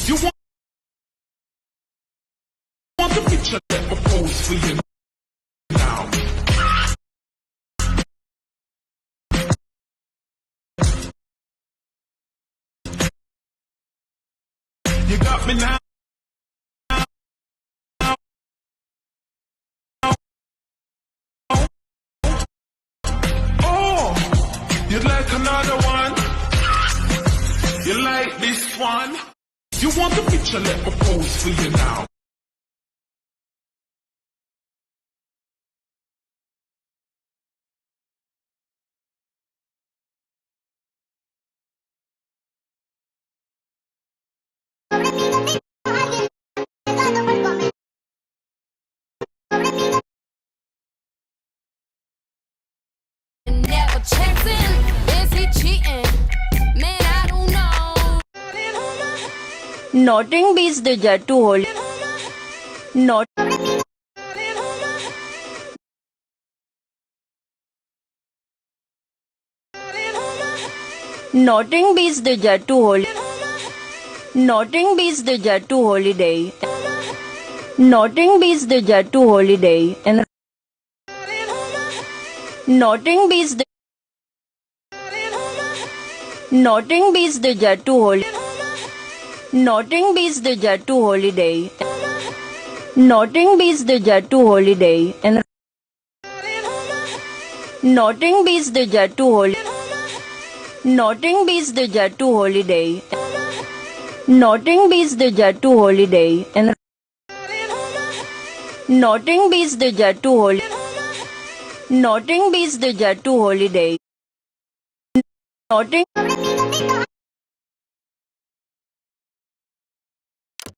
You want the picture that propose for you now? You got me now. Oh, you'd like another one? You like this one? You want the picture that propose for you now? Never checking, is he cheating? Man, I don't know. Nothing beats the jet to hold. Not. Nothing beats the jet to hold. Nothing beats the jet to holiday. Nothing beats the jet to holiday. And nothing beats the. Nothing beats the jet to hold. Nothing beats the jet to holiday. Nothing beats the jet to holiday. And nothing beats the jet to hold. Nothing beats the jet to holiday. Nothing beats the jet to holiday. And nothing beats the jet to hold. Nothing beats the jet to holiday. Nothing.